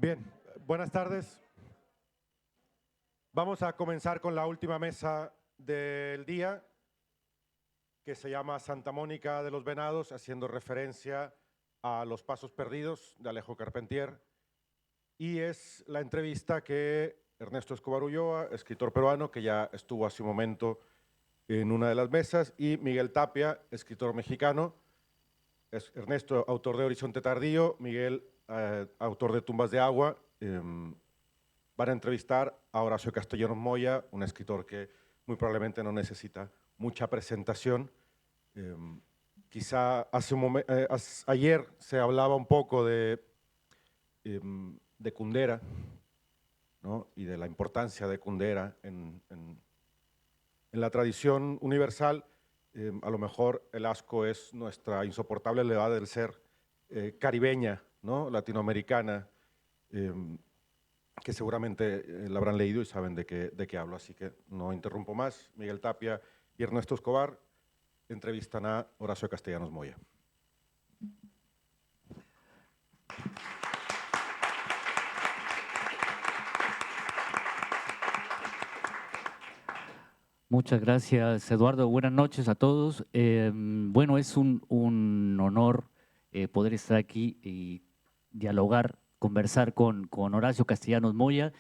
Bien, buenas tardes. Vamos a comenzar con la última mesa del día, que se llama Santa Mónica de los Venados, haciendo referencia a Los Pasos Perdidos de Alejo Carpentier. Y es la entrevista que Ernesto Escobar Ulloa, escritor peruano, que ya estuvo hace un momento en una de las mesas, y Miguel Tapia, escritor mexicano. Ernesto, autor de Horizonte Tardío, Miguel, autor de Tumbas de Agua. Van a entrevistar a Horacio Castellanos Moya, un escritor que muy probablemente no necesita mucha presentación. Quizá ayer se hablaba un poco de Kundera, ¿no? Y de la importancia de Kundera en la tradición universal. A lo mejor el asco es nuestra insoportable levedad del ser caribeña, ¿no? Latinoamericana, que seguramente la habrán leído y saben de qué hablo, así que no interrumpo más. Miguel Tapia y Ernesto Escobar entrevistan a Horacio Castellanos Moya. Muchas gracias, Eduardo. Buenas noches a todos. Bueno, es un honor poder estar aquí y dialogar, conversar con Horacio Castellanos Moya.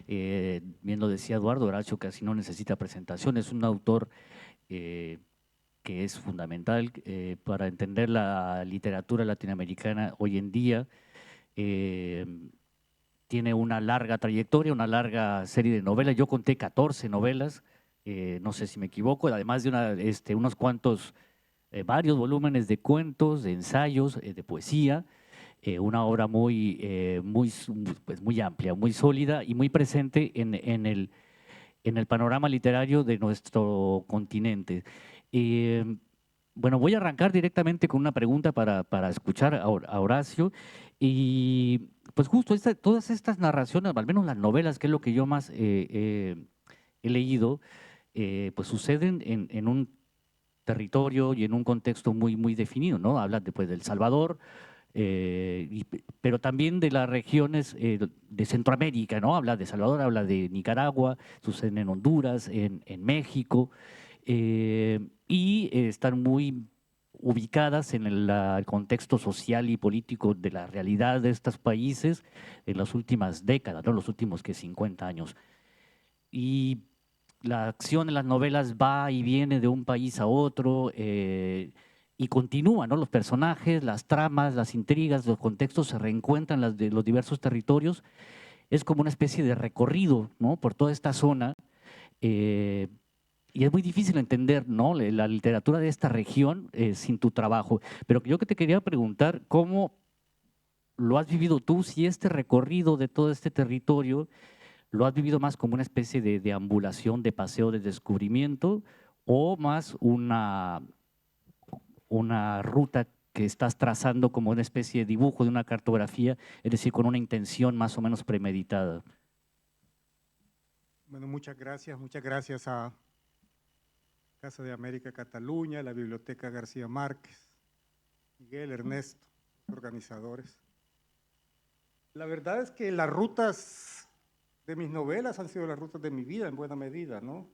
Bien lo decía Eduardo, Horacio casi no necesita presentación, es un autor que es fundamental para entender la literatura latinoamericana hoy en día. Tiene una larga trayectoria, una larga serie de novelas. Yo conté 14 novelas, no sé si me equivoco, además de unos cuantos, varios volúmenes de cuentos, de ensayos, de poesía. Una obra pues muy amplia, muy sólida y muy presente en el panorama literario de nuestro continente. Bueno, voy a arrancar directamente con una pregunta para escuchar a Horacio. Y pues justo todas estas narraciones, al menos las novelas, que es lo que yo más he leído, pues suceden en un territorio y en un contexto muy definido, ¿no? Habla después del Salvador, pero también de las regiones de Centroamérica, ¿no? Habla de Salvador, habla de Nicaragua, suceden en Honduras, en México, y están muy ubicadas en el contexto social y político de la realidad de estos países en las últimas décadas, ¿no? Los últimos 50 años. Y la acción en las novelas va y viene de un país a otro, y continúa, ¿no? Los personajes, las tramas, las intrigas, los contextos se reencuentran de los diversos territorios. Es como una especie de recorrido, ¿no? Por toda esta zona. Y es muy difícil entender, ¿no? La literatura de esta región sin tu trabajo. Pero yo que te quería preguntar, ¿cómo lo has vivido tú? Si este recorrido de todo este territorio lo has vivido más como una especie de deambulación, de paseo, de descubrimiento, o más una ruta que estás trazando como una especie de dibujo, de una cartografía, es decir, con una intención más o menos premeditada. Bueno, muchas gracias a Casa de América Cataluña, la Biblioteca García Márquez, Miguel, Ernesto, organizadores. La verdad es que las rutas de mis novelas han sido las rutas de mi vida en buena medida, ¿no?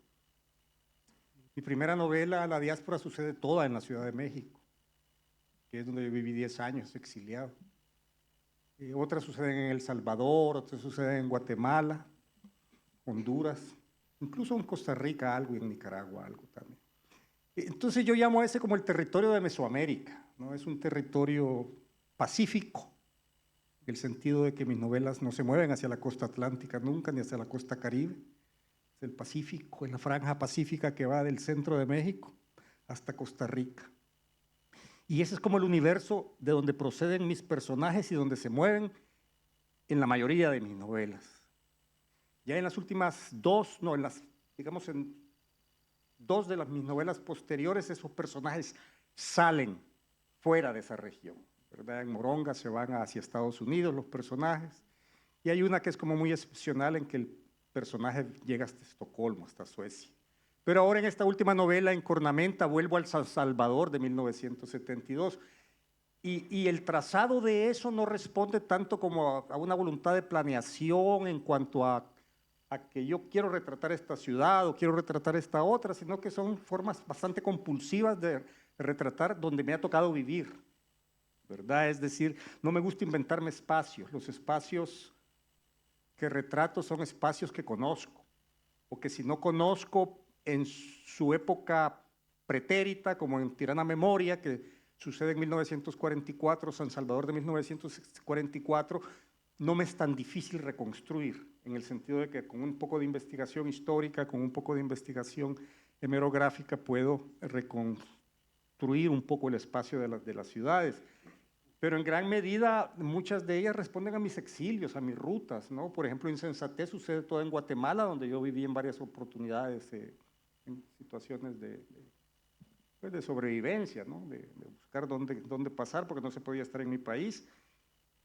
Mi primera novela, La diáspora, sucede toda en la Ciudad de México, que es donde yo viví 10 años exiliado. Otras suceden en El Salvador, otras suceden en Guatemala, Honduras, incluso en Costa Rica algo y en Nicaragua algo también. Entonces yo llamo a ese como el territorio de Mesoamérica, ¿no? Es un territorio pacífico, en el sentido de que mis novelas no se mueven hacia la costa atlántica nunca, ni hacia la costa caribe. Es el Pacífico, es la franja pacífica que va del centro de México hasta Costa Rica. Y ese es como el universo de donde proceden mis personajes y donde se mueven en la mayoría de mis novelas. Ya en las últimas dos de mis novelas posteriores, esos personajes salen fuera de esa región, ¿verdad? En Moronga se van hacia Estados Unidos los personajes, y hay una que es como muy excepcional en que el personaje llega hasta Estocolmo, hasta Suecia. Pero ahora en esta última novela, en Cornamenta, vuelvo al San Salvador de 1972, Y el trazado de eso no responde tanto como a una voluntad de planeación en cuanto a que yo quiero retratar esta ciudad o quiero retratar esta otra, sino que son formas bastante compulsivas de retratar donde me ha tocado vivir, ¿verdad? Es decir, no me gusta inventarme espacios. Los espacios que retrato son espacios que conozco, o que si no conozco en su época pretérita, como en Tirana Memoria, que sucede en 1944, San Salvador de 1944, no me es tan difícil reconstruir, en el sentido de que con un poco de investigación histórica, con un poco de investigación hemerográfica, puedo reconstruir un poco el espacio de las ciudades. Pero en gran medida, muchas de ellas responden a mis exilios, a mis rutas, ¿no? Por ejemplo, Insensatez sucede todo en Guatemala, donde yo viví en varias oportunidades, en situaciones pues de sobrevivencia, ¿no? De buscar dónde pasar, porque no se podía estar en mi país.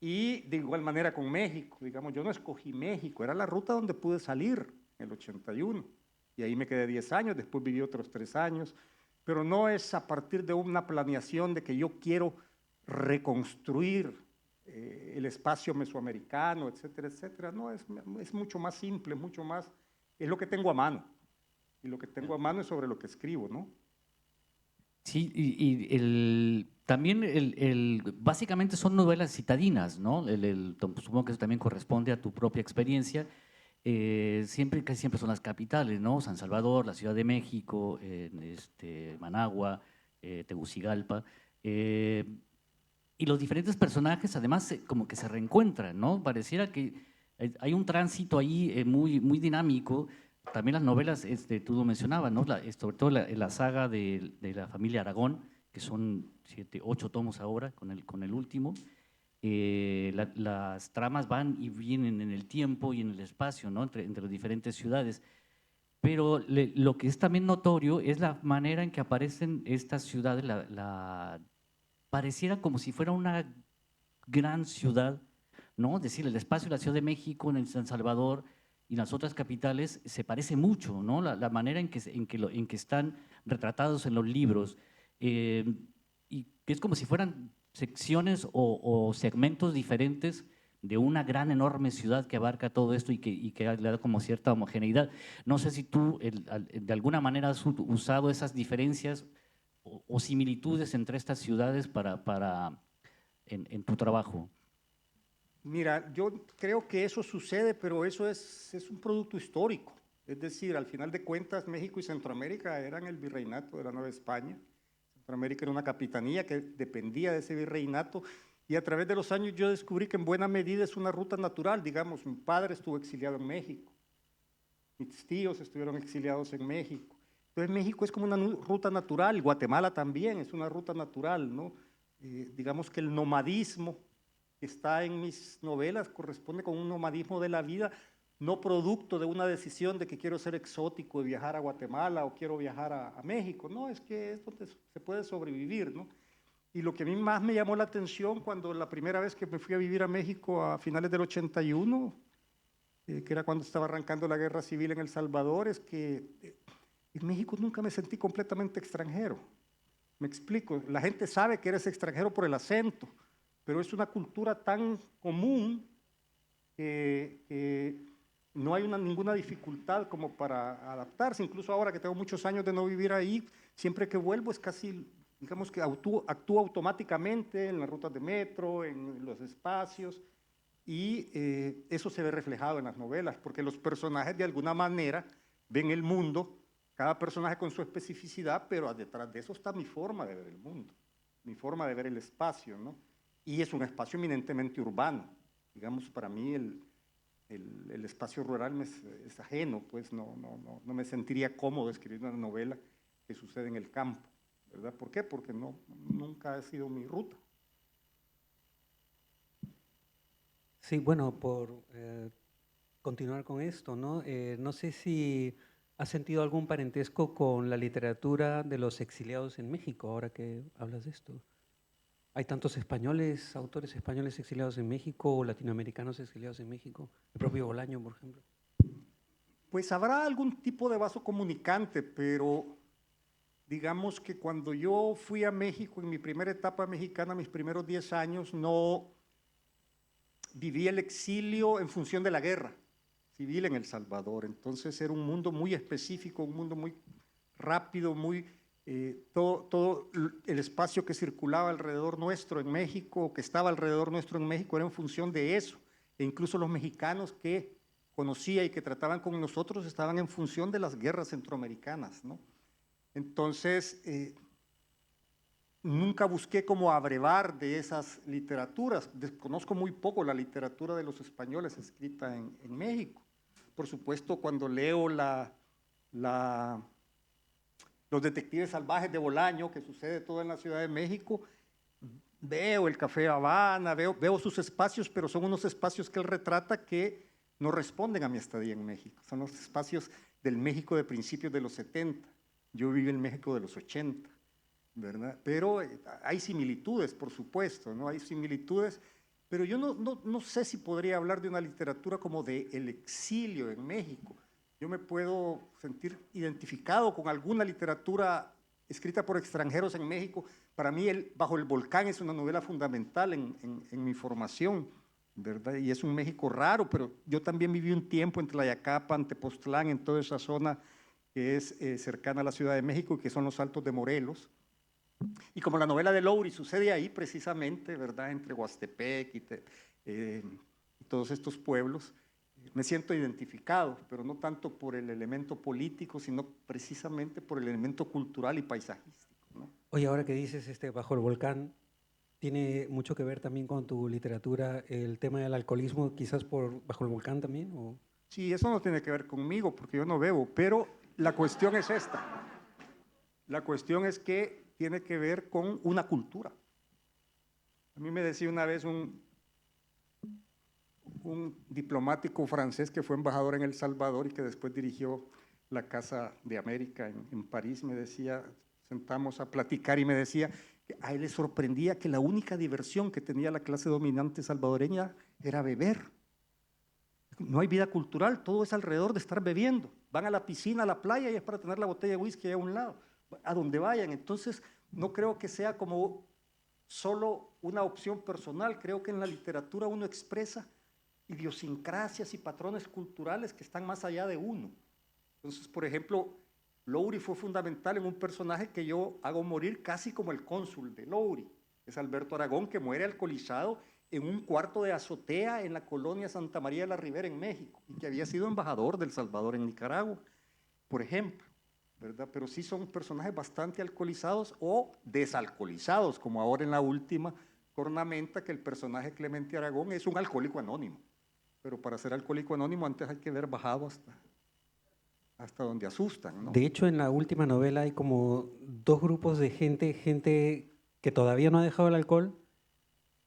Y de igual manera con México, digamos, yo no escogí México, era la ruta donde pude salir en el 81. Y ahí me quedé 10 años, después viví otros 3 años. Pero no es a partir de una planeación de que yo quiero reconstruir el espacio mesoamericano, etcétera, etcétera. No, es mucho más simple, mucho más, es lo que tengo a mano. Y lo que tengo a mano es sobre lo que escribo, ¿no? Sí, también básicamente son novelas citadinas, ¿no? Supongo que eso también corresponde a tu propia experiencia. Casi siempre son las capitales, ¿no? San Salvador, la Ciudad de México, Managua, Tegucigalpa. Y los diferentes personajes además como que se reencuentran, ¿no? Pareciera que hay un tránsito ahí muy dinámico. También las novelas, tú lo mencionabas, ¿no? Sobre todo la saga de la familia Aragón, que son 7, 8 tomos ahora con el último. Las tramas van y vienen en el tiempo y en el espacio, ¿no? Entre las diferentes ciudades. Pero lo que es también notorio es la manera en que aparecen estas ciudades, pareciera como si fuera una gran ciudad, ¿no? Es decir, el espacio de la Ciudad de México, en San Salvador y las otras capitales se parece mucho, ¿no? La manera en que están retratados en los libros. Y que es como si fueran secciones o segmentos diferentes de una gran, enorme ciudad que abarca todo esto y que le da como cierta homogeneidad. No sé si tú de alguna manera has usado esas diferencias o similitudes entre estas ciudades en tu trabajo. Mira, yo creo que eso sucede, pero eso es un producto histórico. Es decir, al final de cuentas, México y Centroamérica eran el virreinato de la Nueva España. Centroamérica era una capitanía que dependía de ese virreinato y a través de los años yo descubrí que en buena medida es una ruta natural. Digamos, mi padre estuvo exiliado en México, mis tíos estuvieron exiliados en México. Entonces México es como una ruta natural, Guatemala también es una ruta natural, ¿no? Digamos que el nomadismo que está en mis novelas corresponde con un nomadismo de la vida, no producto de una decisión de que quiero ser exótico y viajar a Guatemala o quiero viajar a México, no, es que es donde se puede sobrevivir, ¿no? Y lo que a mí más me llamó la atención cuando la primera vez que me fui a vivir a México a finales del 81, que era cuando estaba arrancando la guerra civil en El Salvador, es que en México nunca me sentí completamente extranjero. Me explico, la gente sabe que eres extranjero por el acento, pero es una cultura tan común que no hay ninguna dificultad como para adaptarse. Incluso ahora que tengo muchos años de no vivir ahí, siempre que vuelvo es casi, digamos que actúo automáticamente en las rutas de metro, en los espacios, y eso se ve reflejado en las novelas, porque los personajes de alguna manera ven el mundo, cada personaje con su especificidad, pero detrás de eso está mi forma de ver el mundo, mi forma de ver el espacio, ¿no? Y es un espacio eminentemente urbano. Digamos, para mí el espacio rural es ajeno, pues no me sentiría cómodo escribir una novela que sucede en el campo, ¿verdad? ¿Por qué? Porque nunca ha sido mi ruta. Sí, bueno, por continuar con esto, ¿no? No sé si has sentido algún parentesco con la literatura de los exiliados en México, ahora que hablas de esto. ¿Hay tantos españoles, autores españoles exiliados en México o latinoamericanos exiliados en México? El propio Bolaño, por ejemplo. Pues habrá algún tipo de vaso comunicante, pero digamos que cuando yo fui a México, en mi primera etapa mexicana, mis primeros 10 años, no viví el exilio en función de la guerra civil en El Salvador. Entonces era un mundo muy específico, un mundo muy rápido, todo el espacio que circulaba alrededor nuestro en México, que estaba alrededor nuestro en México, era en función de eso. E incluso los mexicanos que conocía y que trataban con nosotros estaban en función de las guerras centroamericanas, ¿no? Entonces, nunca busqué como abrevar de esas literaturas. Desconozco muy poco la literatura de los españoles escrita en México. Por supuesto, cuando leo Los detectives salvajes de Bolaño, que sucede todo en la Ciudad de México, veo el Café Habana, veo sus espacios, pero son unos espacios que él retrata que no responden a mi estadía en México. Son los espacios del México de principios de los 70. Yo viví en México de los 80, ¿verdad? Pero hay similitudes, por supuesto, ¿no? Hay similitudes, pero yo no sé si podría hablar de una literatura como de el exilio en México. Yo me puedo sentir identificado con alguna literatura escrita por extranjeros en México. Para mí, Bajo el Volcán es una novela fundamental en mi formación, ¿verdad? Y es un México raro, pero yo también viví un tiempo en Tlayacapan, Tepoztlán, en toda esa zona que es cercana a la Ciudad de México y que son los Altos de Morelos. Y como la novela de Lowry sucede ahí precisamente, ¿verdad? Entre Huastepec y todos estos pueblos, me siento identificado, pero no tanto por el elemento político, sino precisamente por el elemento cultural y paisajístico, ¿no? Oye, ahora que dices Bajo el Volcán, ¿tiene mucho que ver también con tu literatura el tema del alcoholismo, quizás por Bajo el Volcán también? ¿O? Sí, eso no tiene que ver conmigo, porque yo no bebo, pero la cuestión es esta. La cuestión es que tiene que ver con una cultura. A mí me decía una vez un diplomático francés que fue embajador en El Salvador y que después dirigió la Casa de América en París, me decía, sentamos a platicar y me decía que a él le sorprendía que la única diversión que tenía la clase dominante salvadoreña era beber. No hay vida cultural, todo es alrededor de estar bebiendo. Van a la piscina, a la playa y es para tener la botella de whisky ahí a un lado, a donde vayan. Entonces, no creo que sea como solo una opción personal, creo que en la literatura uno expresa idiosincrasias y patrones culturales que están más allá de uno. Entonces, por ejemplo, Lowry fue fundamental en un personaje que yo hago morir casi como el cónsul de Lowry, es Alberto Aragón, que muere alcoholizado en un cuarto de azotea en la colonia Santa María de la Ribera en México, y que había sido embajador del Salvador en Nicaragua, por ejemplo, ¿verdad? Pero sí son personajes bastante alcoholizados o desalcoholizados, como ahora en la última cornamenta, que el personaje Clemente Aragón es un alcohólico anónimo. Pero para ser alcohólico anónimo antes hay que haber bajado hasta donde asustan, ¿no? De hecho, en la última novela hay como dos grupos de gente que todavía no ha dejado el alcohol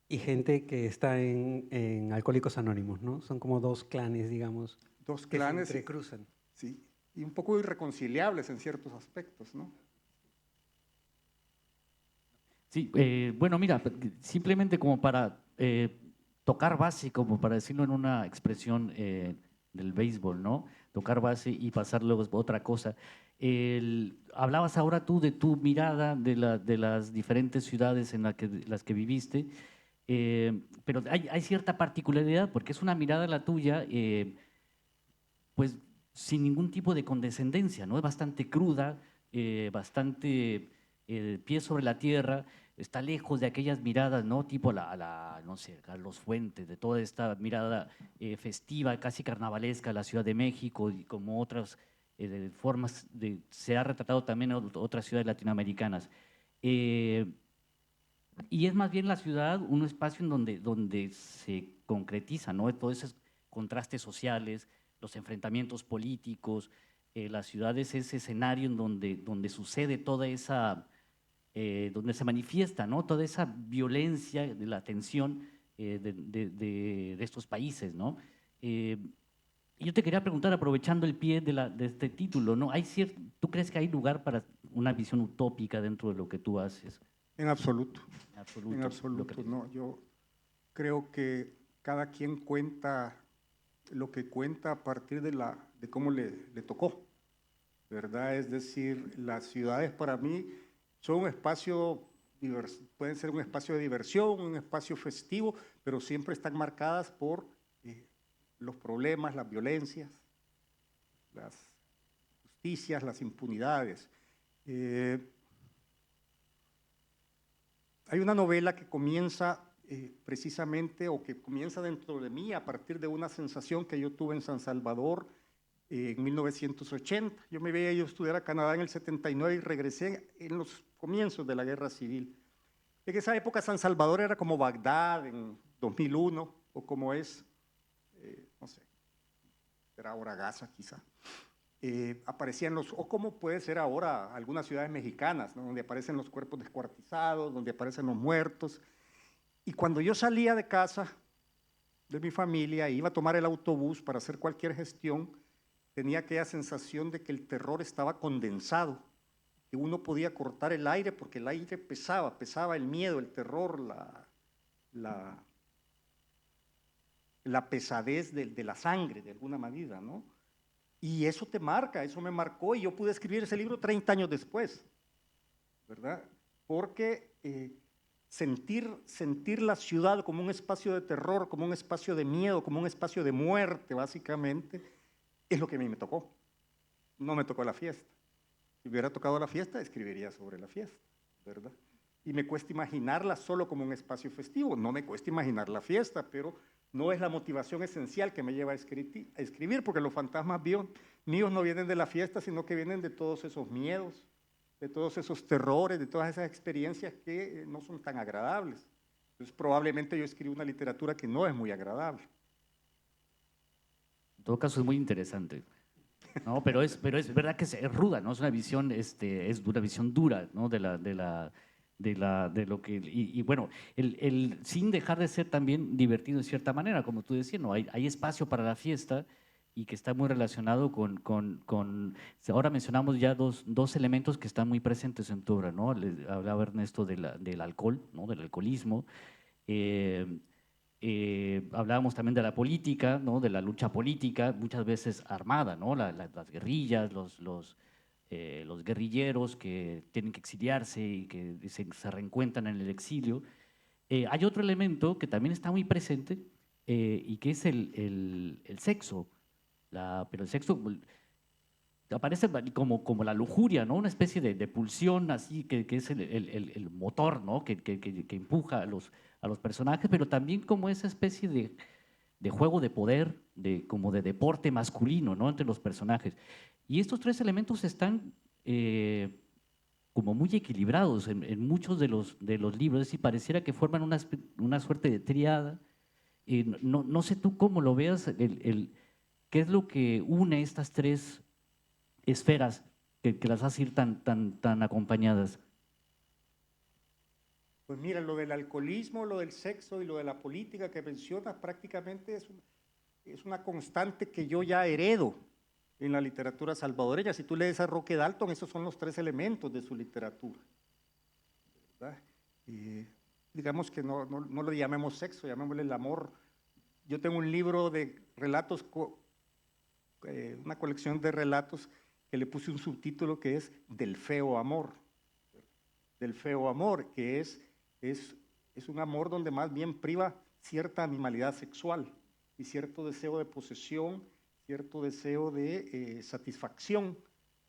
y gente que está en Alcohólicos Anónimos, ¿no? Son como dos clanes, digamos, Dos que se clanes, entrecruzan. sí, y un poco irreconciliables en ciertos aspectos, ¿no? Sí, bueno, mira, simplemente como para tocar base, como para decirlo en una expresión del béisbol, ¿no? Tocar base y pasar luego a otra cosa. Hablabas ahora tú de tu mirada de las diferentes ciudades en las que viviste, pero hay cierta particularidad porque es una mirada la tuya, pues sin ningún tipo de condescendencia, ¿no? Es bastante cruda, bastante pie sobre la tierra, está lejos de aquellas miradas, ¿no? Tipo no sé, Carlos Fuentes, de toda esta mirada festiva, casi carnavalesca de la Ciudad de México y como otras formas se ha retratado también en otras ciudades latinoamericanas. Y es más bien la ciudad un espacio en donde se concretiza, ¿no? Todos esos contrastes sociales, los enfrentamientos políticos, la ciudad es ese escenario en donde sucede toda esa, donde se manifiesta, ¿no? Toda esa violencia de la tensión de estos países, ¿no? Y yo te quería preguntar, aprovechando el pie de este título, ¿no? ¿Tú crees que hay lugar para una visión utópica dentro de lo que tú haces? En absoluto, En absoluto. en absoluto, no. Yo creo que cada quien cuenta lo que cuenta a partir de cómo le tocó, ¿verdad? Es decir, las ciudades para mí son un espacio, pueden ser un espacio de diversión, un espacio festivo, pero siempre están marcadas por los problemas, las violencias, las injusticias, las impunidades. Hay una novela que comienza precisamente, o que comienza dentro de mí a partir de una sensación que yo tuve en San Salvador en 1980. Yo me veía yo estudiar a Canadá en el 79 y regresé en los comienzos de la Guerra Civil. En esa época San Salvador era como Bagdad en 2001, o como es, no sé, era ahora Gaza quizá. Aparecían o como puede ser ahora algunas ciudades mexicanas, ¿no? Donde aparecen los cuerpos descuartizados, donde aparecen los muertos. Y cuando yo salía de casa, de mi familia, e iba a tomar el autobús para hacer cualquier gestión, tenía aquella sensación de que el terror estaba condensado, que uno podía cortar el aire porque el aire pesaba el miedo, el terror, la pesadez de la sangre, de alguna manera, ¿no? Y eso te marca, eso me marcó, y yo pude escribir ese libro 30 años después, ¿verdad? Porque sentir la ciudad como un espacio de terror, como un espacio de miedo, como un espacio de muerte, básicamente, es lo que a mí me tocó. No me tocó la fiesta. Si hubiera tocado la fiesta, escribiría sobre la fiesta, ¿verdad? Y me cuesta imaginarla solo como un espacio festivo. No me cuesta imaginar la fiesta, pero no es la motivación esencial que me lleva a escribir, porque los fantasmas míos no vienen de la fiesta, sino que vienen de todos esos miedos, de todos esos terrores, de todas esas experiencias que no son tan agradables. Entonces, probablemente yo escribo una literatura que no es muy agradable. En todo caso es muy interesante. No, pero es verdad que es ruda, ¿no? Es una visión, es una visión dura, ¿no? De lo que, y bueno, sin dejar de ser también divertido de cierta manera, como tú decías, ¿no? Hay espacio para la fiesta y que está muy relacionado ahora mencionamos ya dos elementos que están muy presentes en tu obra, ¿no? Hablaba Ernesto del alcohol, ¿no? Del alcoholismo. Hablábamos también de la política, ¿no? De la lucha política, muchas veces armada, ¿no? Las guerrillas, los guerrilleros que tienen que exiliarse y que se reencuentran en el exilio. Hay otro elemento que también está muy presente y que es el sexo. Pero el sexo aparece como la lujuria, ¿no? Una especie de pulsión así que es el motor, ¿no? Que empuja a los personajes, pero también como esa especie de juego de poder, como de deporte masculino, ¿no? Entre los personajes. Y estos tres elementos están como muy equilibrados en muchos de los libros, es decir, pareciera que forman una suerte de tríada. No sé tú cómo lo veas, qué es lo que une estas tres esferas que las hace ir tan acompañadas. Pues mira, lo del alcoholismo, lo del sexo y lo de la política que mencionas prácticamente es una constante que yo ya heredo en la literatura salvadoreña. Si tú lees a Roque Dalton, esos son los tres elementos de su literatura, ¿verdad? Digamos que no lo llamemos sexo, llamémosle el amor. Yo tengo un libro de relatos, una colección de relatos que le puse un subtítulo que es Del feo amor. Del feo amor, que es un amor donde más bien priva cierta animalidad sexual y cierto deseo de posesión, cierto deseo de satisfacción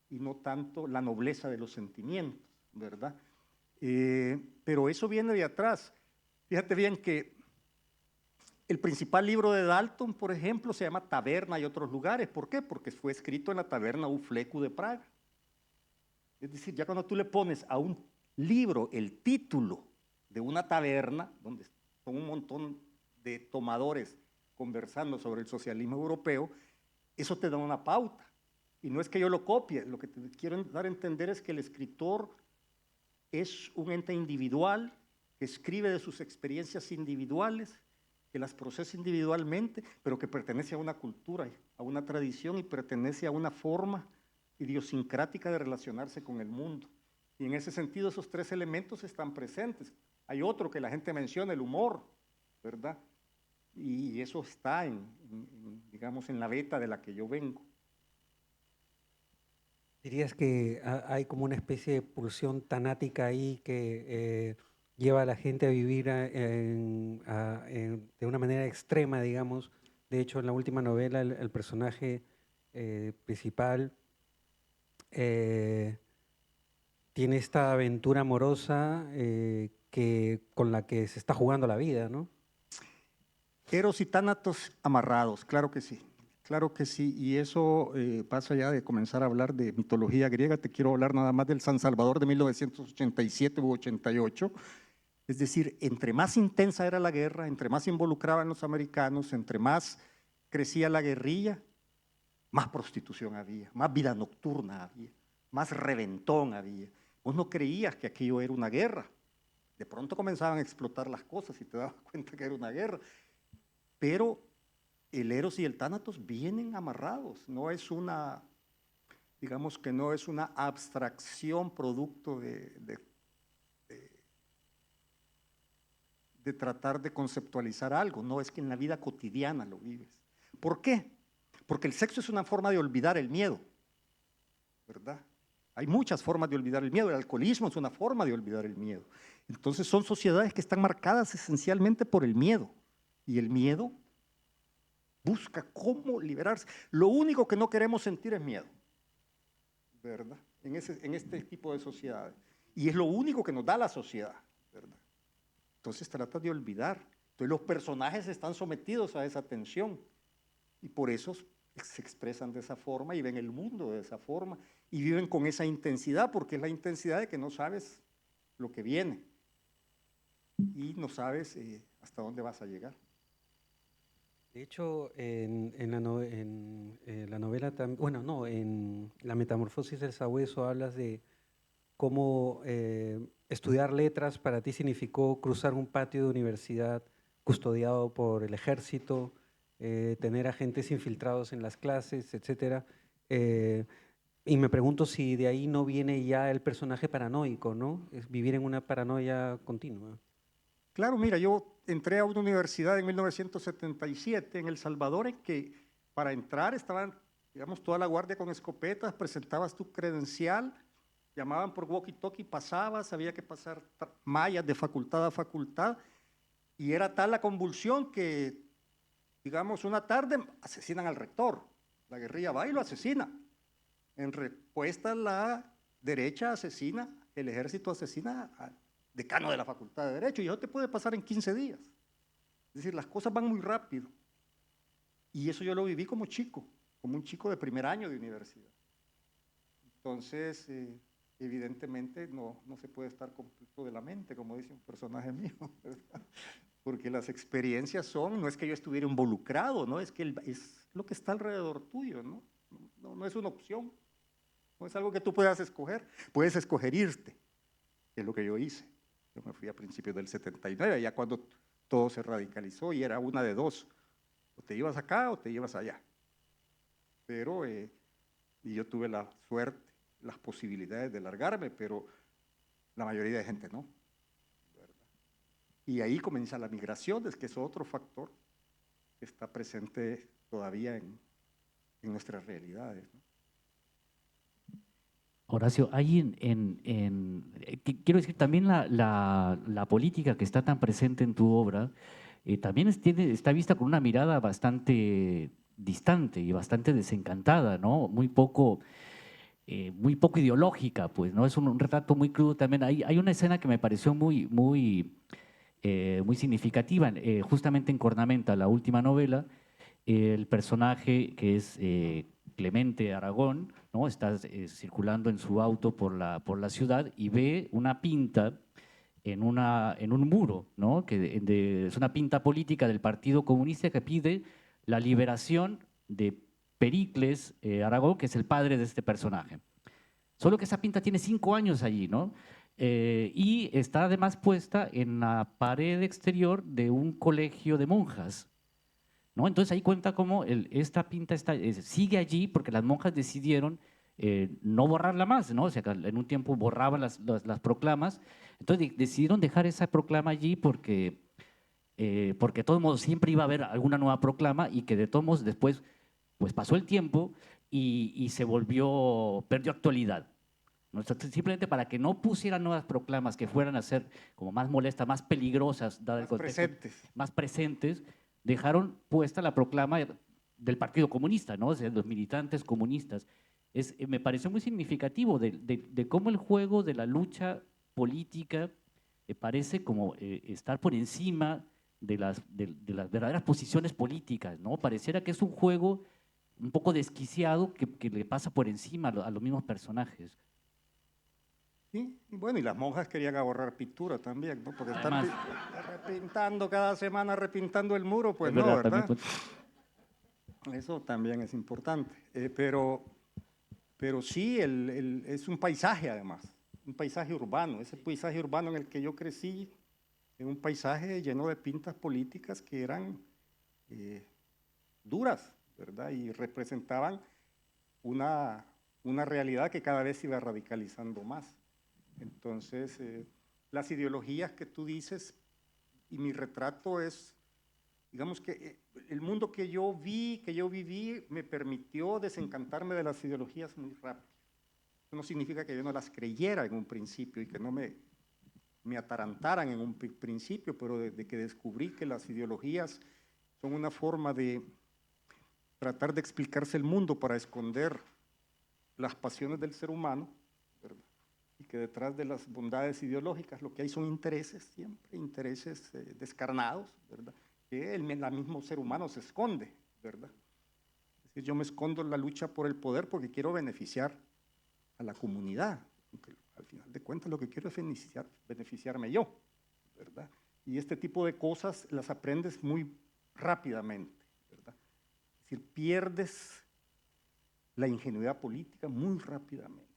y no tanto la nobleza de los sentimientos, ¿verdad? Pero eso viene de atrás. Fíjate bien que el principal libro de Dalton, por ejemplo, se llama Taberna y otros lugares. ¿Por qué? Porque fue escrito en la taberna U Flecu de Praga. Es decir, ya cuando tú le pones a un libro el título de una taberna, donde son un montón de tomadores conversando sobre el socialismo europeo, eso te da una pauta. Y no es que yo lo copie, lo que te quiero dar a entender es que el escritor es un ente individual que escribe de sus experiencias individuales, que las procesa individualmente, pero que pertenece a una cultura, a una tradición y pertenece a una forma idiosincrática de relacionarse con el mundo. Y en ese sentido esos tres elementos están presentes. Hay otro que la gente menciona, el humor, ¿verdad? Y eso está digamos, en la beta de la que yo vengo. ¿Dirías que hay como una especie de pulsión tanática ahí que lleva a la gente a vivir de una manera extrema, digamos? De hecho, en la última novela, el personaje principal eh, tiene esta aventura amorosa con la que se está jugando la vida, ¿no? Eros y tánatos amarrados, claro que sí. Claro que sí, y eso pasa ya de comenzar a hablar de mitología griega. Te quiero hablar nada más del San Salvador de 1987 u 88. Es decir, entre más intensa era la guerra, entre más involucraban los americanos, entre más crecía la guerrilla, más prostitución había, más vida nocturna había, más reventón había. Vos no creías que aquello era una guerra. De pronto comenzaban a explotar las cosas y te dabas cuenta que era una guerra. Pero el Eros y el Tánatos vienen amarrados, no es una, digamos que no es una abstracción producto de tratar de conceptualizar algo, no, es que en la vida cotidiana lo vives. ¿Por qué? Porque el sexo es una forma de olvidar el miedo, ¿verdad? Hay muchas formas de olvidar el miedo, el alcoholismo es una forma de olvidar el miedo. Entonces son sociedades que están marcadas esencialmente por el miedo, y el miedo busca cómo liberarse. Lo único que no queremos sentir es miedo, ¿verdad? En este tipo de sociedades. Y es lo único que nos da la sociedad, ¿verdad? Entonces trata de olvidar. Entonces los personajes están sometidos a esa tensión y por eso se expresan de esa forma y ven el mundo de esa forma y viven con esa intensidad, porque es la intensidad de que no sabes lo que viene y no sabes hasta dónde vas a llegar. De hecho, en la novela también, bueno, no, en La Metamorfosis del Sabueso hablas de cómo estudiar letras para ti significó cruzar un patio de universidad custodiado por el ejército, tener agentes infiltrados en las clases, etc. Y me pregunto si de ahí no viene ya el personaje paranoico, ¿no? Es vivir en una paranoia continua. Claro, mira, yo entré a una universidad en 1977 en El Salvador, en que para entrar estaban, digamos, toda la guardia con escopetas, presentabas tu credencial, llamaban por walkie-talkie, pasabas, había que pasar mallas de facultad a facultad, y era tal la convulsión que, digamos, una tarde asesinan al rector, la guerrilla va y lo asesina. En respuesta, la derecha asesina, el ejército asesina al decano de la Facultad de Derecho, y eso te puede pasar en 15 días. Es decir, las cosas van muy rápido. Y eso yo lo viví como chico, como un chico de primer año de universidad. Entonces, evidentemente no se puede estar completo de la mente, como dice un personaje mío, ¿verdad? Porque las experiencias son, no es que yo estuviera involucrado, ¿no? Es que es lo que está alrededor tuyo, ¿no? No es una opción, no es algo que tú puedas escoger, puedes escoger irte, que es lo que yo hice. Yo me fui a principios del 79, ya cuando todo se radicalizó y era una de dos, o te ibas acá o te ibas allá. Pero y yo tuve la suerte, las posibilidades de largarme, pero la mayoría de gente no, ¿verdad? Y ahí comienza la migración, es que es otro factor que está presente todavía en nuestras realidades, ¿no? Horacio, hay quiero decir, también la política que está tan presente en tu obra, también está vista con una mirada bastante distante y bastante desencantada, ¿no? Muy poco ideológica, pues, ¿no? Es un retrato muy crudo también. Hay una escena que me pareció muy significativa, justamente en Cornamenta, la última novela, el personaje que es Clemente Aragón, ¿no? Está circulando en su auto por la ciudad y ve una pinta en un muro, ¿no? Es una pinta política del Partido Comunista que pide la liberación de Pericles Aragón, que es el padre de este personaje. Solo que esa pinta tiene 5 años allí, ¿no? Y está además puesta en la pared exterior de un colegio de monjas, ¿no? Entonces ahí cuenta cómo esta pinta sigue allí porque las monjas decidieron no borrarla más, ¿no? O sea, que en un tiempo borraban las proclamas, entonces decidieron dejar esa proclama allí porque de todos modos siempre iba a haber alguna nueva proclama y que de todos modos después pues pasó el tiempo y se perdió actualidad. ¿No? Simplemente para que no pusieran nuevas proclamas que fueran a ser como más molestas, más peligrosas, dado el Más contexto, presentes. más presentes, dejaron puesta la proclama del Partido Comunista, ¿no? O sea, los militantes comunistas. Me pareció muy significativo de cómo el juego de la lucha política parece como estar por encima de las verdaderas posiciones políticas, ¿no? Pareciera que es un juego un poco desquiciado que le pasa por encima a los mismos personajes. Sí, y bueno, y las monjas querían ahorrar pintura también, ¿no? Porque estar Además, repintando cada semana, repintando el muro, pues es no, verdad, ¿verdad? también, Eso también es importante. Pero sí, es un paisaje además, un paisaje urbano. Ese paisaje urbano en el que yo crecí, en un paisaje lleno de pintas políticas que eran duras, ¿verdad? Y representaban una realidad que cada vez se iba radicalizando más. Entonces, las ideologías que tú dices, y mi retrato es, digamos que el mundo que yo vi, que yo viví, me permitió desencantarme de las ideologías muy rápido. Eso no significa que yo no las creyera en un principio y que no me atarantaran en un principio, pero desde que descubrí que las ideologías son una forma de tratar de explicarse el mundo para esconder las pasiones del ser humano, ¿verdad? Y que detrás de las bondades ideológicas lo que hay son intereses, siempre intereses descarnados, ¿verdad? Que el mismo ser humano se esconde, ¿verdad? Es decir, yo me escondo en la lucha por el poder porque quiero beneficiar a la comunidad, aunque al final de cuentas lo que quiero es beneficiarme yo, ¿verdad? Y este tipo de cosas las aprendes muy rápidamente, ¿verdad? Es decir, pierdes la ingenuidad política muy rápidamente.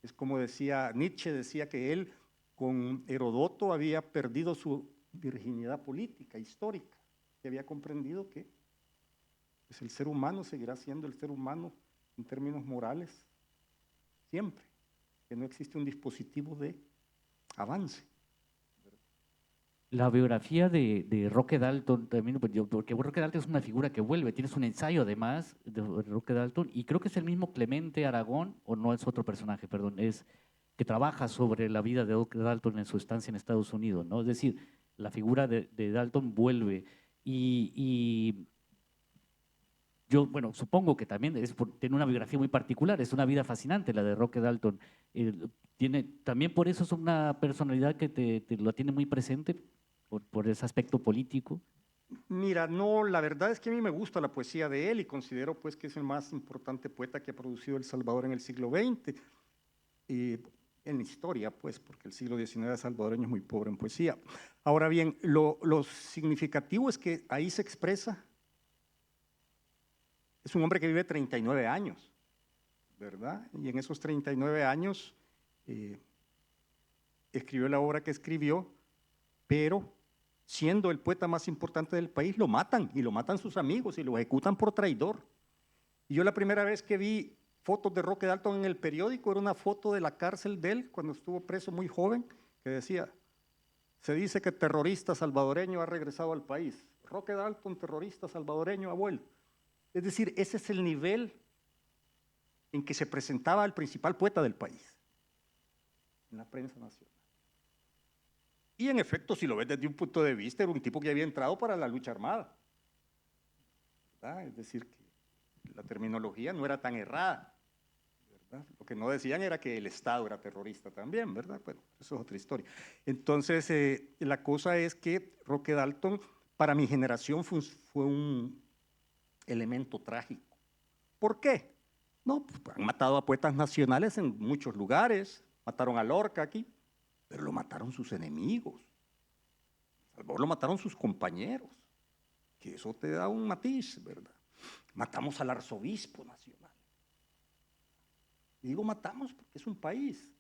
Es como decía Nietzsche, decía que él con Herodoto había perdido su virginidad política, histórica, que había comprendido que pues, el ser humano seguirá siendo el ser humano en términos morales siempre, que no existe un dispositivo de avance. la biografía de Roque Dalton también, porque Roque Dalton es una figura que vuelve, tienes un ensayo además de Roque Dalton, y creo que es el mismo Clemente Aragón, o no es otro personaje, perdón, es que trabaja sobre la vida de Roque Dalton en su estancia en Estados Unidos, ¿no? Es decir, la figura de Dalton vuelve y yo, bueno, supongo que también tiene una biografía muy particular, es una vida fascinante la de Roque Dalton. También por eso es una personalidad que te lo tiene muy presente, por ese aspecto político. Mira, no, la verdad es que a mí me gusta la poesía de él y considero pues que es el más importante poeta que ha producido El Salvador en el siglo XX. Y en la historia, pues, porque el siglo XIX salvadoreño es muy pobre en poesía. Ahora bien, lo significativo es que ahí se expresa, es un hombre que vive 39 años, ¿verdad? Y en esos 39 años escribió la obra que escribió, pero siendo el poeta más importante del país, lo matan, y lo matan sus amigos, y lo ejecutan por traidor. Y yo la primera vez que vi fotos de Roque Dalton en el periódico, era una foto de la cárcel de él, cuando estuvo preso muy joven, que decía, se dice que terrorista salvadoreño ha regresado al país. Roque Dalton, terrorista salvadoreño, ha vuelto. Es decir, ese es el nivel en que se presentaba el principal poeta del país, en la prensa nacional. Y en efecto, si lo ves desde un punto de vista, era un tipo que había entrado para la lucha armada, ¿verdad? Es decir, que la terminología no era tan errada, ¿verdad? Lo que no decían era que el Estado era terrorista también, ¿verdad? Bueno, eso es otra historia. Entonces, la cosa es que Roque Dalton, para mi generación, fue un elemento trágico. ¿Por qué? No, pues han matado a poetas nacionales en muchos lugares, mataron a Lorca aquí, pero lo mataron sus enemigos. Salvador lo mataron sus compañeros, que eso te da un matiz, ¿verdad? Matamos al arzobispo nacional. Y digo matamos porque es un país.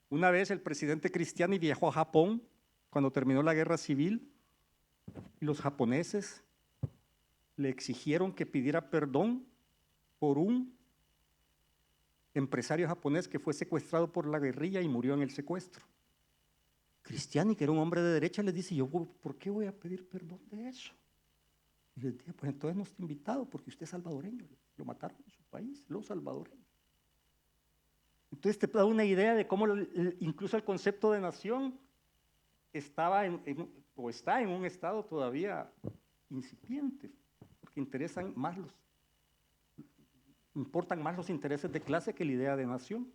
Una vez el presidente Cristiani viajó a Japón cuando terminó la guerra civil y los japoneses le exigieron que pidiera perdón por un empresario japonés que fue secuestrado por la guerrilla y murió en el secuestro. Cristiani, que era un hombre de derecha, les dice, yo, ¿por qué voy a pedir perdón de eso? Y les dije, pues entonces no está invitado porque usted es salvadoreño, lo mataron en su país, los salvadoreños. Entonces te da una idea de cómo incluso el concepto de nación estaba o está en un estado todavía incipiente, porque importan más los intereses de clase que la idea de nación.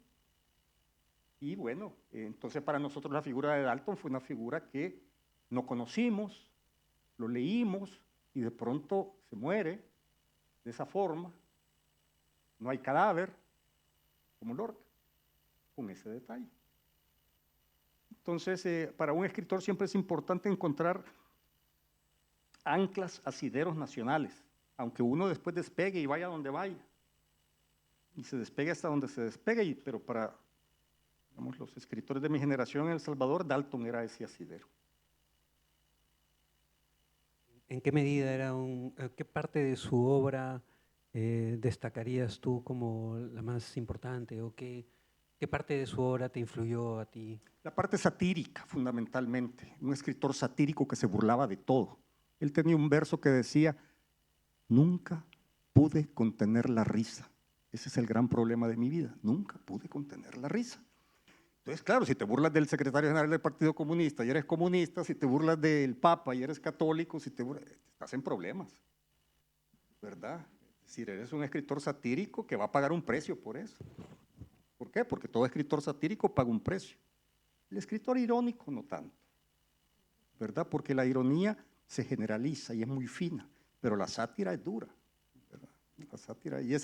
Y bueno, entonces para nosotros la figura de Dalton fue una figura que no conocimos, lo leímos y de pronto se muere de esa forma. No hay cadáver, como Lorca, con ese detalle. Entonces, para un escritor siempre es importante encontrar anclas, asideros nacionales, aunque uno después despegue y vaya donde vaya. Y se despegue hasta donde se despegue, pero para, digamos, los escritores de mi generación en El Salvador, Dalton era ese asidero. ¿En qué medida qué parte de su obra destacarías tú como la más importante o qué parte de su obra te influyó a ti? La parte satírica, fundamentalmente. Un escritor satírico que se burlaba de todo. Él tenía un verso que decía, nunca pude contener la risa. Ese es el gran problema de mi vida. Nunca pude contener la risa. Entonces, claro, si te burlas del secretario general del Partido Comunista y eres comunista, si te burlas del Papa y eres católico, estás en problemas, ¿verdad? Es decir, eres un escritor satírico que va a pagar un precio por eso. ¿Por qué? Porque todo escritor satírico paga un precio. El escritor irónico no tanto, ¿verdad? Porque la ironía se generaliza y es muy fina, pero la sátira es dura, ¿verdad? La sátira, y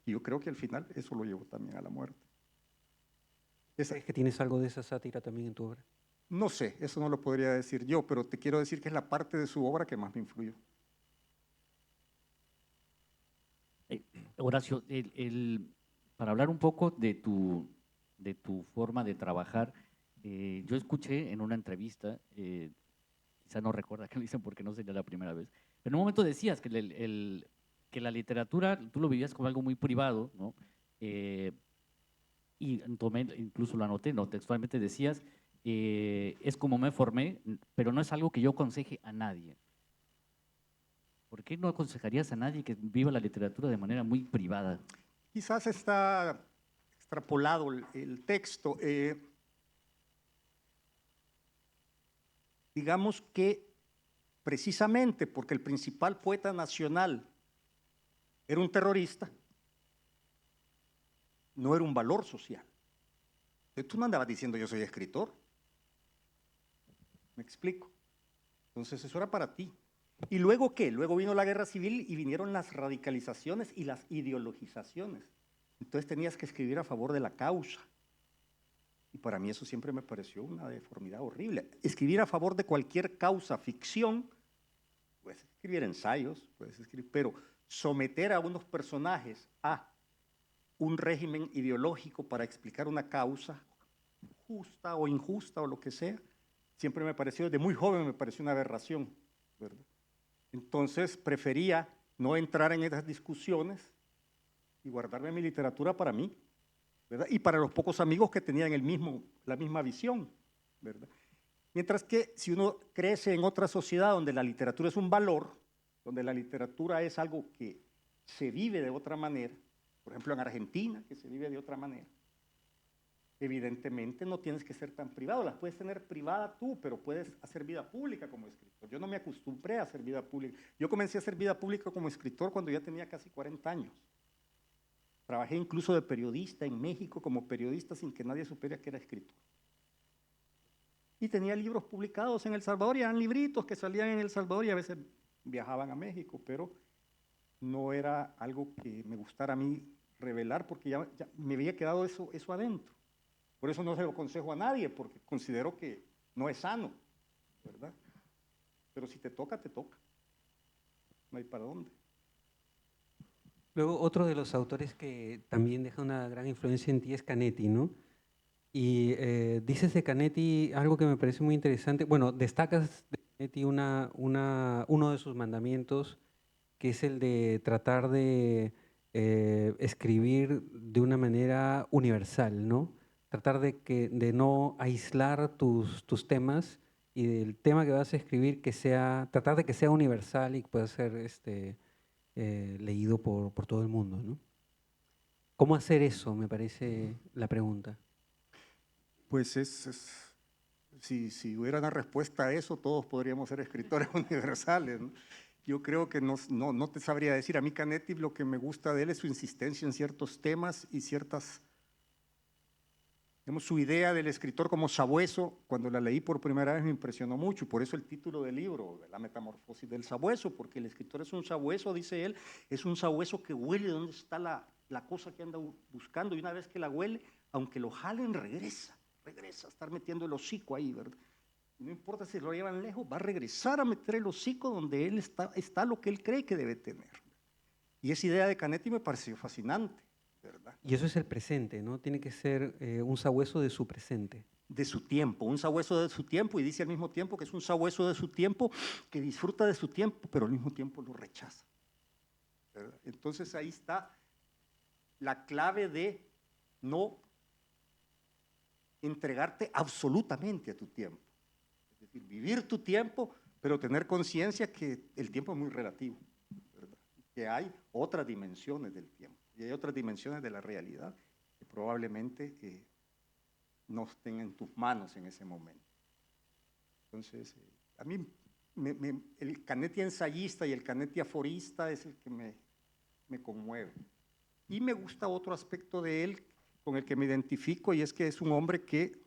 yo creo que al final eso lo llevó también a la muerte. ¿Crees que tienes algo de esa sátira también en tu obra? No sé, eso no lo podría decir yo, pero te quiero decir que es la parte de su obra que más me influyó. Horacio, para hablar un poco de tu forma de trabajar, yo escuché en una entrevista, quizá no recuerda que lo dicen porque no sería la primera vez, pero en un momento decías que, que la literatura tú lo vivías como algo muy privado, ¿no? Y incluso lo anoté, ¿no? Textualmente decías, es como me formé, pero no es algo que yo aconseje a nadie. ¿Por qué no aconsejarías a nadie que viva la literatura de manera muy privada? Quizás está extrapolado el texto. Digamos que precisamente porque el principal poeta nacional era un terrorista, no era un valor social. Entonces, tú no andabas diciendo yo soy escritor. ¿Me explico? Entonces eso era para ti. ¿Y luego qué? Luego vino la guerra civil y vinieron las radicalizaciones y las ideologizaciones. Entonces tenías que escribir a favor de la causa. Y para mí eso siempre me pareció una deformidad horrible. Escribir a favor de cualquier causa, ficción, puedes escribir ensayos, puedes escribir, pero someter a unos personajes a un régimen ideológico para explicar una causa justa o injusta o lo que sea, siempre me pareció, desde muy joven me pareció una aberración, ¿verdad? Entonces prefería no entrar en esas discusiones y guardarme mi literatura para mí, ¿verdad? Y para los pocos amigos que tenían la misma visión, ¿verdad? Mientras que si uno crece en otra sociedad donde la literatura es un valor, donde la literatura es algo que se vive de otra manera, por ejemplo en Argentina, que se vive de otra manera, evidentemente no tienes que ser tan privado, las puedes tener privada tú, pero puedes hacer vida pública como escritor. Yo no me acostumbré a hacer vida pública. Yo comencé a hacer vida pública como escritor cuando ya tenía casi 40 años. Trabajé incluso de periodista en México como periodista sin que nadie supiera que era escritor. Y tenía libros publicados en El Salvador, y eran libritos que salían en El Salvador y a veces viajaban a México, pero no era algo que me gustara a mí revelar porque ya me había quedado eso adentro. Por eso no se lo aconsejo a nadie, porque considero que no es sano, ¿verdad? Pero si te toca, te toca. No hay para dónde. Luego, otro de los autores que también deja una gran influencia en ti es Canetti, ¿no? Y dices de Canetti algo que me parece muy interesante. Bueno, destacas de Canetti uno de sus mandamientos, que es el de tratar de escribir de una manera universal, ¿no? Tratar de no aislar tus temas y del tema que vas a escribir tratar de que sea universal y que pueda ser leído por todo el mundo, ¿no? ¿Cómo hacer eso? Me parece la pregunta. Pues si hubiera una respuesta a eso, todos podríamos ser escritores universales, ¿no? Yo creo que no te sabría decir. A mí Canetti lo que me gusta de él es su insistencia en ciertos temas y digamos, su idea del escritor como sabueso. Cuando la leí por primera vez me impresionó mucho, y por eso el título del libro, La metamorfosis del sabueso, porque el escritor es un sabueso, dice él, es un sabueso que huele dónde está la cosa que anda buscando, y una vez que la huele, aunque lo jalen, regresa a estar metiendo el hocico ahí, ¿verdad? No importa si lo llevan lejos, va a regresar a meter el hocico donde él está lo que él cree que debe tener. Y esa idea de Canetti me pareció fascinante, ¿verdad? Y eso es el presente, ¿no? Tiene que ser un sabueso de su presente. De su tiempo, un sabueso de su tiempo, y dice al mismo tiempo que es un sabueso de su tiempo, que disfruta de su tiempo, pero al mismo tiempo lo rechaza, ¿verdad? Entonces ahí está la clave de no entregarte absolutamente a tu tiempo. Es decir, vivir tu tiempo, pero tener conciencia que el tiempo es muy relativo, ¿verdad? Que hay otras dimensiones del tiempo y hay otras dimensiones de la realidad que probablemente no estén en tus manos en ese momento. Entonces, a mí el Canetti ensayista y el Canetti aforista es el que me conmueve. Y me gusta otro aspecto de él con el que me identifico, y es que es un hombre que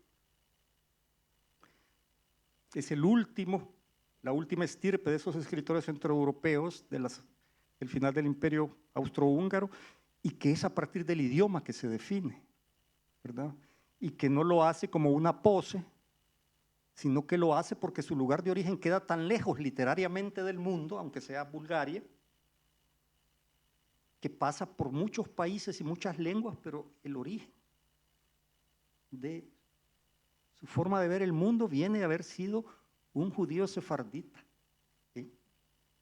es la última estirpe de esos escritores centroeuropeos del final del Imperio Austrohúngaro, y que es a partir del idioma que se define, ¿verdad? Y que no lo hace como una pose, sino que lo hace porque su lugar de origen queda tan lejos literariamente del mundo, aunque sea Bulgaria, que pasa por muchos países y muchas lenguas, pero el origen de su forma de ver el mundo viene de haber sido un judío sefardita, ¿sí?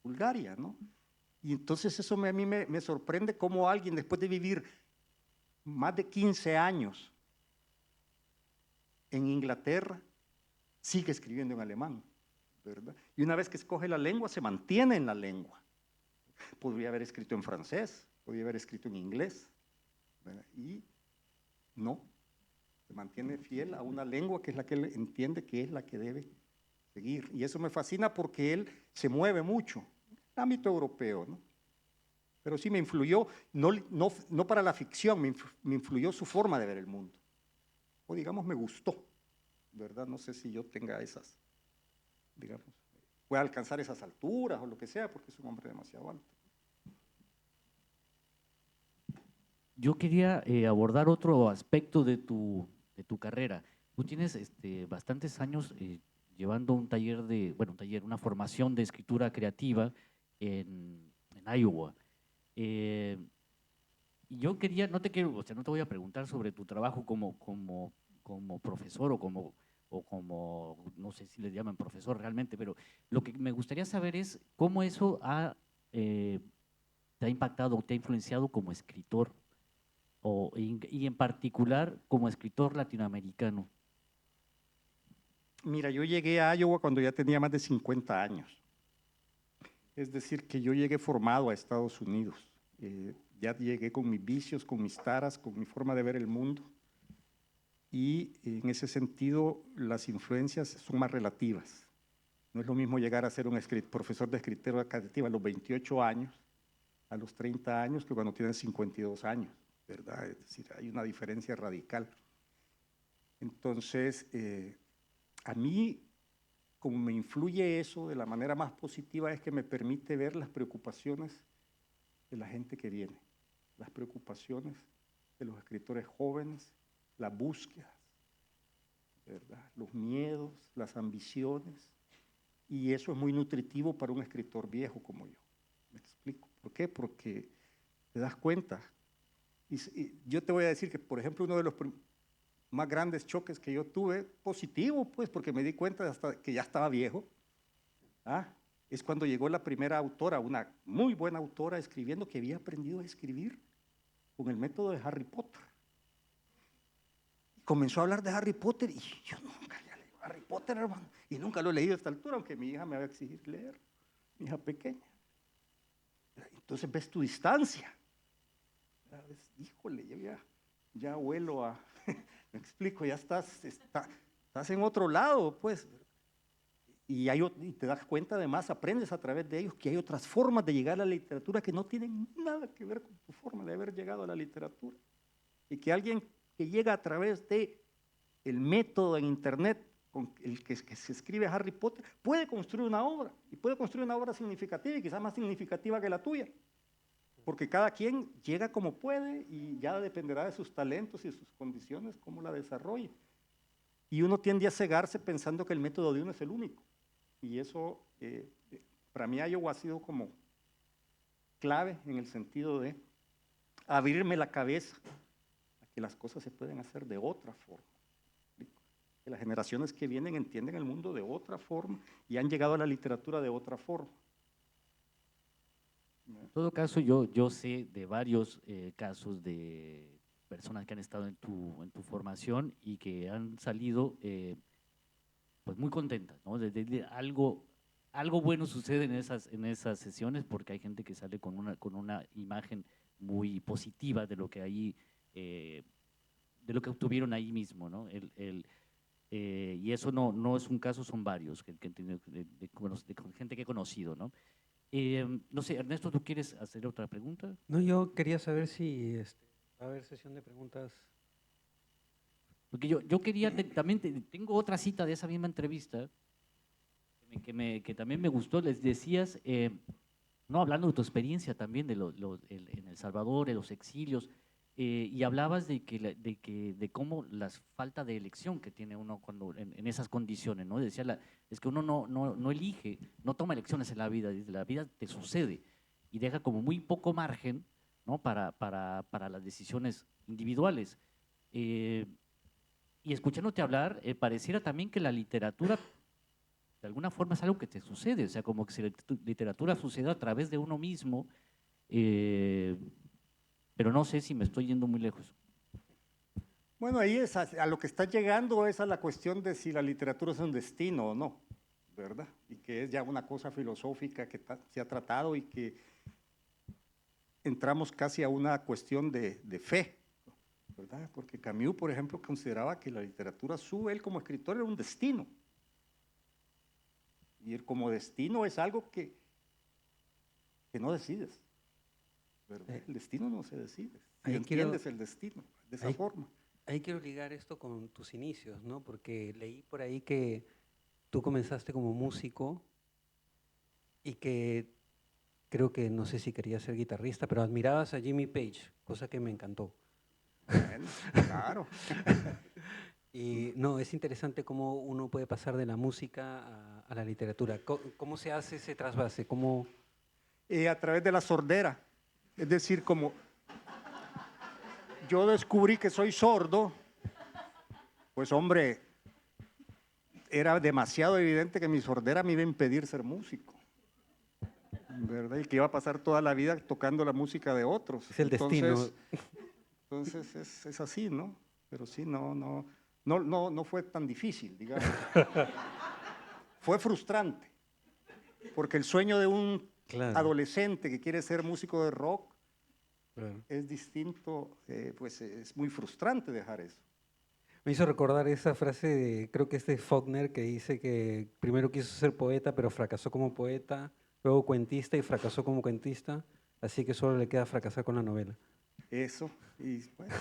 Bulgaria, ¿no? Y entonces eso a mí me sorprende cómo alguien, después de vivir más de 15 años en Inglaterra, sigue escribiendo en alemán, ¿verdad? Y una vez que escoge la lengua, se mantiene en la lengua. Podría haber escrito en francés, podría haber escrito en inglés, ¿verdad? Y no, se mantiene fiel a una lengua que es la que él entiende que es la que debe seguir. Y eso me fascina porque él se mueve mucho en el ámbito europeo, ¿no? Pero sí me influyó, no para la ficción, me influyó su forma de ver el mundo. O digamos, me gustó, ¿verdad? No sé si yo tenga esas, digamos, pueda alcanzar esas alturas o lo que sea, porque es un hombre demasiado alto. Yo quería abordar otro aspecto de tu carrera. Tú tienes bastantes años llevando un taller una formación de escritura creativa en Iowa. Y yo quería, no te voy a preguntar sobre tu trabajo como profesor o como, no sé si le llaman profesor realmente, pero lo que me gustaría saber es cómo eso te ha impactado o te ha influenciado como escritor y en particular como escritor latinoamericano. Mira, yo llegué a Iowa cuando ya tenía más de 50 años. Es decir, que yo llegué formado a Estados Unidos. Ya llegué con mis vicios, con mis taras, con mi forma de ver el mundo. Y en ese sentido, las influencias son más relativas. No es lo mismo llegar a ser un profesor de escritura creativa a los 28 años, a los 30 años, que cuando tienes 52 años, ¿verdad? Es decir, hay una diferencia radical. Entonces, a mí, como me influye eso de la manera más positiva, es que me permite ver las preocupaciones de la gente que viene, las preocupaciones de los escritores jóvenes, las búsquedas, ¿verdad? Los miedos, las ambiciones, y eso es muy nutritivo para un escritor viejo como yo. ¿Me explico? ¿Por qué? Porque te das cuenta. Y yo te voy a decir que, por ejemplo, uno de los más grandes choques que yo tuve, positivo, pues, porque me di cuenta hasta que ya estaba viejo, es cuando llegó la primera autora, una muy buena autora, escribiendo, que había aprendido a escribir con el método de Harry Potter. Comenzó a hablar de Harry Potter y yo nunca ya le digo, Harry Potter, hermano. Y nunca lo he leído a esta altura, aunque mi hija me va a exigir leer, mi hija pequeña. Entonces ves tu distancia. Híjole, yo ya vuelo a, me explico, ya estás en otro lado, pues. Y te das cuenta, además, aprendes a través de ellos que hay otras formas de llegar a la literatura que no tienen nada que ver con tu forma de haber llegado a la literatura. Y que alguien que llega a través de el método en internet con el que se escribe Harry Potter puede construir una obra, y puede construir una obra significativa y quizás más significativa que la tuya. Porque cada quien llega como puede y ya dependerá de sus talentos y sus condiciones cómo la desarrolle. Y uno tiende a cegarse pensando que el método de uno es el único. Y eso, para mí, Iowa ha sido como clave en el sentido de abrirme la cabeza a que las cosas se pueden hacer de otra forma. Que las generaciones que vienen entienden el mundo de otra forma y han llegado a la literatura de otra forma. En todo caso, yo sé de varios casos de personas que han estado en tu formación y que han salido pues muy contentas, ¿no? Algo bueno sucede en esas sesiones porque hay gente que sale con una imagen muy positiva de lo que ahí, de lo que obtuvieron ahí mismo, ¿no? Y eso no es un caso, son varios de gente que he conocido, ¿no? No sé, Ernesto, ¿tú quieres hacer otra pregunta? No, yo quería saber si va a haber sesión de preguntas. Porque yo quería, también tengo otra cita de esa misma entrevista que también me gustó. Les decías, no, hablando de tu experiencia también en El Salvador, en los exilios, y hablabas de cómo la falta de elección que tiene uno cuando en esas condiciones, ¿no? Decía, es que uno no elige, no toma elecciones en la vida, la vida te sucede y deja como muy poco margen, ¿no? para las decisiones individuales. Y escuchándote hablar, pareciera también que la literatura de alguna forma es algo que te sucede, o sea, como que si la literatura sucede a través de uno mismo, eh, pero no sé si me estoy yendo muy lejos. Bueno, ahí es a lo que está llegando es a la cuestión de si la literatura es un destino o no, ¿verdad? Y que es ya una cosa filosófica que se ha tratado y que entramos casi a una cuestión de fe, ¿verdad? Porque Camus, por ejemplo, consideraba que la literatura él como escritor era un destino. Y él como destino es algo que no decides, ¿verdad? El destino no se decide. Y entiendes el destino de esa forma. Ahí quiero ligar esto con tus inicios, ¿no? Porque leí por ahí que tú comenzaste como músico y que creo que, no sé si querías ser guitarrista, pero admirabas a Jimmy Page, cosa que me encantó. Bueno, claro. Y no, es interesante cómo uno puede pasar de la música a la literatura. ¿Cómo se hace ese trasvase? A través de la sordera. Es decir, como yo descubrí que soy sordo, pues hombre, era demasiado evidente que mi sordera me iba a impedir ser músico, ¿verdad? Y que iba a pasar toda la vida tocando la música de otros. Es el destino. Entonces es así, ¿no? Pero sí, no fue tan difícil, digamos. Fue frustrante, porque el sueño de un adolescente que quiere ser músico de rock es distinto, pues es muy frustrante dejar eso. Me hizo recordar esa frase de, creo que es de Faulkner, que dice que primero quiso ser poeta, pero fracasó como poeta, luego cuentista y fracasó como cuentista, así que solo le queda fracasar con la novela. Eso, y bueno,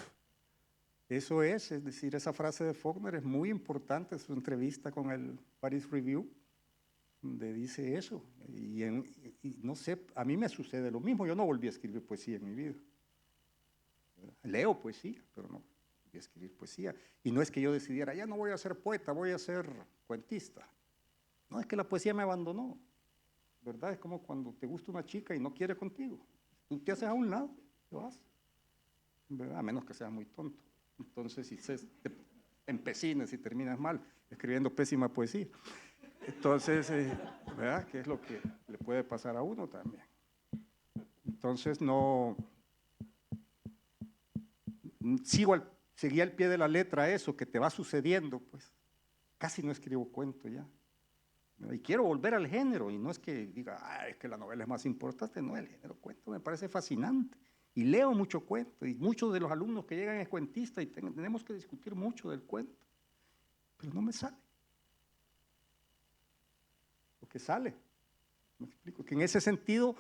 eso es decir, esa frase de Faulkner es muy importante, su entrevista con el Paris Review, donde dice eso, y no sé, a mí me sucede lo mismo, yo no volví a escribir poesía en mi vida. Leo poesía, pero no volví a escribir poesía. Y no es que yo decidiera, ya no voy a ser poeta, voy a ser cuentista. No, es que la poesía me abandonó, ¿verdad? Es como cuando te gusta una chica y no quiere contigo. Tú te haces a un lado, te vas, ¿verdad? A menos que seas muy tonto. Entonces, si te empecines y terminas mal, escribiendo pésima poesía. Entonces, ¿verdad? ¿Qué es lo que le puede pasar a uno también? Entonces, seguí al pie de la letra eso que te va sucediendo, pues. casi no escribo cuento ya. Y quiero volver al género, y no es que diga, es que la novela es más importante, no, el género cuento me parece fascinante. Y leo mucho cuento, y muchos de los alumnos que llegan es cuentista, y tenemos que discutir mucho del cuento, pero no me sale. Lo que sale, me explico, que en ese sentido,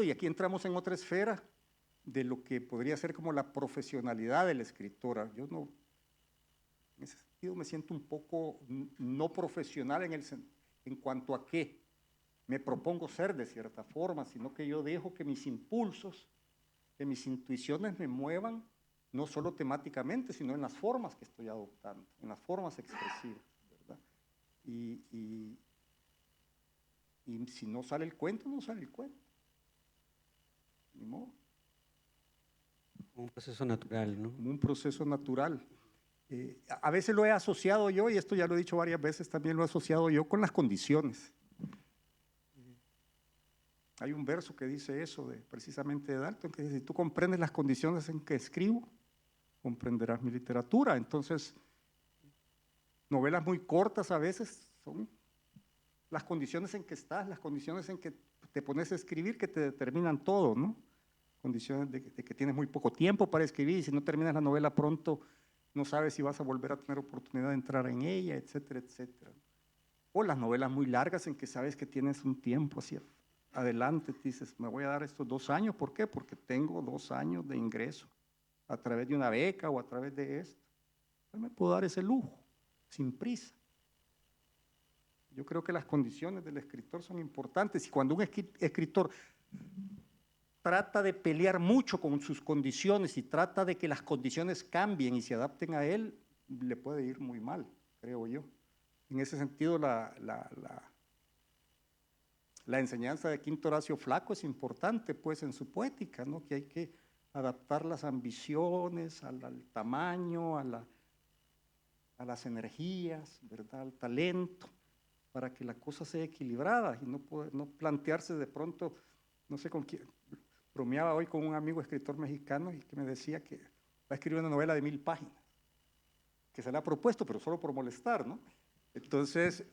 y aquí entramos en otra esfera de lo que podría ser como la profesionalidad del escritor. Yo no, en ese sentido me siento un poco no profesional en cuanto a qué me propongo ser de cierta forma, sino que yo dejo que mis impulsos, que mis intuiciones me muevan, no solo temáticamente, sino en las formas que estoy adoptando, en las formas expresivas, ¿verdad? Y si no sale el cuento, no sale el cuento. Ni modo. Un proceso natural, ¿no? Como un proceso natural. A veces lo he asociado yo, y esto ya lo he dicho varias veces, también lo he asociado yo con las condiciones. Hay un verso que dice eso, precisamente de Dalton, que dice, si tú comprendes las condiciones en que escribo, comprenderás mi literatura. Entonces, novelas muy cortas a veces son las condiciones en que estás, las condiciones en que te pones a escribir que te determinan todo, ¿no? Condiciones de que tienes muy poco tiempo para escribir, y si no terminas la novela pronto, no sabes si vas a volver a tener oportunidad de entrar en ella, etcétera, etcétera. O las novelas muy largas en que sabes que tienes un tiempo hacia adelante, dices, me voy a dar estos 2 años, ¿por qué? Porque tengo 2 años de ingreso a través de una beca o a través de esto. Yo me puedo dar ese lujo, sin prisa. Yo creo que las condiciones del escritor son importantes, y cuando un escritor trata de pelear mucho con sus condiciones y trata de que las condiciones cambien y se adapten a él, le puede ir muy mal, creo yo. En ese sentido, la enseñanza de Quinto Horacio Flaco es importante, pues, en su poética, ¿no? Que hay que adaptar las ambiciones al tamaño, a las energías, ¿verdad? Al talento, para que la cosa sea equilibrada y no plantearse de pronto, no sé con quién, bromeaba hoy con un amigo escritor mexicano y que me decía que va a escribir una novela de 1000 páginas, que se le ha propuesto, pero solo por molestar, ¿no? Entonces,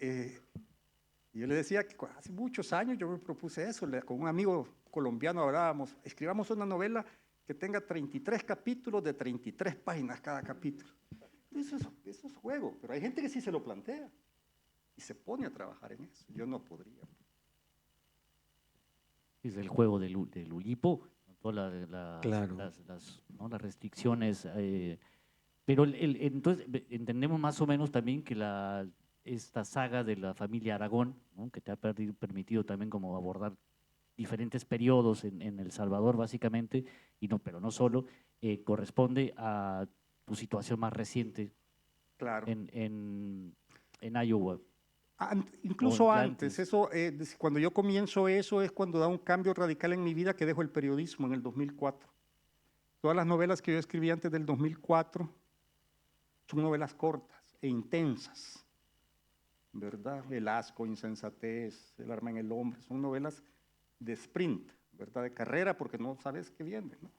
yo le decía que hace muchos años yo me propuse eso, con un amigo colombiano hablábamos, escribamos una novela que tenga 33 capítulos de 33 páginas cada capítulo. Eso es juego, pero hay gente que sí se lo plantea y se pone a trabajar en eso. Yo no podría. Es el juego del Ulipo, todas Claro. ¿no? Las restricciones. Pero entonces entendemos más o menos también que esta saga de la familia Aragón, ¿no? Que te ha permitido también como abordar diferentes periodos en El Salvador básicamente, pero no solo, corresponde a tu situación más reciente Claro. en Iowa. Incluso O ya antes, antes. eso, cuando yo comienzo eso es cuando da un cambio radical en mi vida, que dejo el periodismo en el 2004. Todas las novelas que yo escribí antes del 2004 son novelas cortas e intensas, ¿verdad? El asco, insensatez, El arma en el hombre, son novelas de sprint, ¿verdad? De carrera, porque no sabes qué viene, ¿no?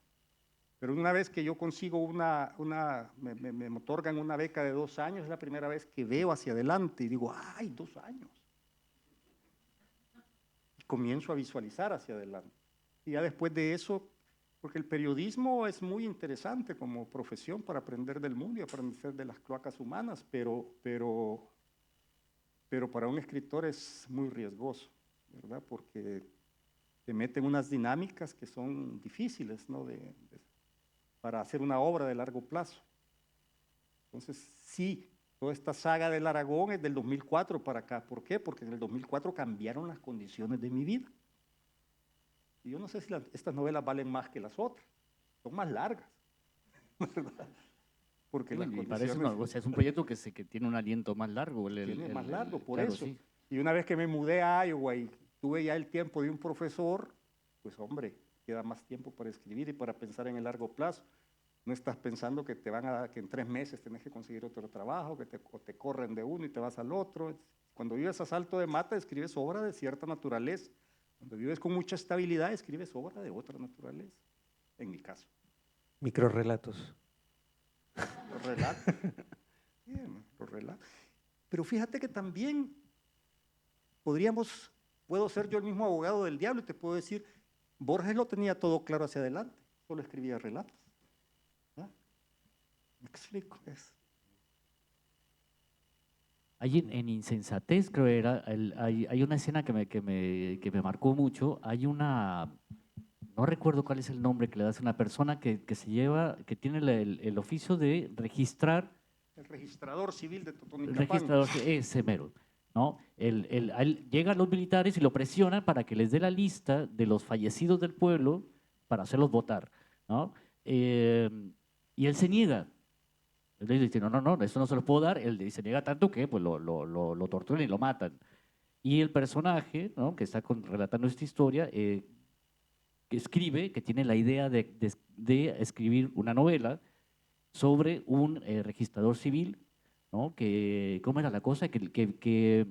Pero una vez que yo consigo me otorgan una beca de 2 años, es la primera vez que veo hacia adelante y digo, ¡ay, 2 años! Y comienzo a visualizar hacia adelante. Y ya después de eso, porque el periodismo es muy interesante como profesión para aprender del mundo y aprender de las cloacas humanas, pero para un escritor es muy riesgoso, ¿verdad? Porque te meten unas dinámicas que son difíciles, ¿no? Para hacer una obra de largo plazo. Entonces, sí, toda esta saga del Aragón es del 2004 para acá. ¿Por qué? Porque en el 2004 cambiaron las condiciones de mi vida. Y yo no sé si estas novelas valen más que las otras. Son más largas, ¿verdad? Porque las Y parece condiciones... o sea, es un proyecto que tiene un aliento más largo. Tiene más largo, por claro, eso. sí. Y una vez que me mudé a Iowa y tuve ya el tiempo de un profesor, pues hombre, queda más tiempo para escribir y para pensar en el largo plazo. No estás pensando que que en 3 meses tenés que conseguir otro trabajo, o te corren de uno y te vas al otro. Cuando vives a salto de mata, escribes obra de cierta naturaleza. Cuando vives con mucha estabilidad, escribes obra de otra naturaleza, en mi caso. Microrrelatos. Los relatos. Bien, los relatos. Pero fíjate que también puedo ser yo el mismo abogado del diablo y te puedo decir, Borges lo tenía todo claro hacia adelante, solo escribía relatos. ¿Ah? Me explico. Hay en Insensatez, creo era, hay una escena que me marcó mucho. Hay una, no recuerdo cuál es el nombre que le das a una persona que tiene el oficio de registrar. El registrador civil de El Totonicapán. registrador, ese mero, ¿no? Llegan los militares y lo presionan para que les dé la lista de los fallecidos del pueblo para hacerlos votar, ¿no? Y él se niega. Él dice, no, eso no se lo puedo dar. Él se niega tanto que pues, lo torturan y lo matan. Y el personaje, ¿no?, que está relatando esta historia, que escribe, que tiene la idea de escribir una novela sobre un registrador civil, ¿no? ¿Cómo era la cosa? Que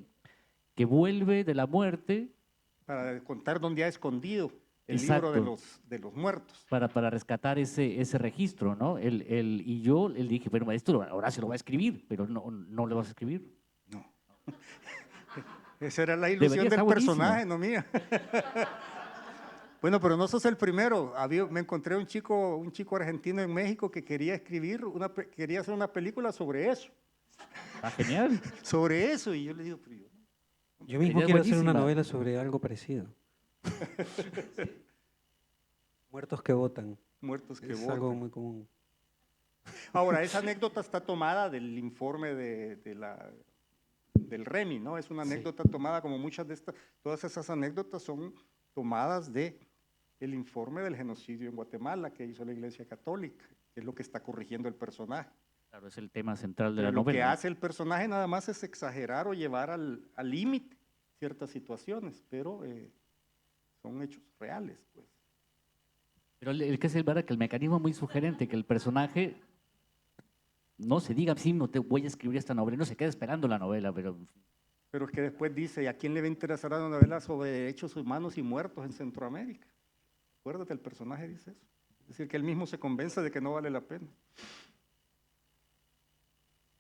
vuelve de la muerte. Para contar dónde ha escondido el Exacto. libro de los muertos. Para rescatar ese registro, ¿no? Y yo le dije, bueno, esto ahora se lo va a escribir, pero no le vas a escribir. No. Esa era la ilusión del personaje, no mía. Bueno, pero no sos el primero. Me encontré un chico argentino en México que quería quería hacer una película sobre eso. Ah, genial. Sobre eso, y yo le digo, pero Yo mismo idea quiero hacer una buenísima. novela sobre algo parecido. Muertos que votan. muertos que Es votan. algo muy común. Ahora, esa anécdota está tomada del informe del REMI, ¿no? Es una anécdota tomada, como muchas de todas esas anécdotas son tomadas del informe del genocidio en Guatemala que hizo la Iglesia Católica, que es lo que está corrigiendo el personaje. Claro, es el tema central de Pero la lo que novela. hace el personaje nada más es exagerar o llevar al límite ciertas situaciones, pero son hechos reales, pues. Pero el que es verdad que el mecanismo es muy sugerente, que el personaje no se diga, sí, no te voy a escribir esta novela, no se queda esperando la novela, pero Pero es que después dice, ¿y a quién le va a interesar una novela sobre derechos humanos y muertos en Centroamérica? Acuérdate, el personaje dice eso. Es decir, que él mismo se convence de que no vale la pena.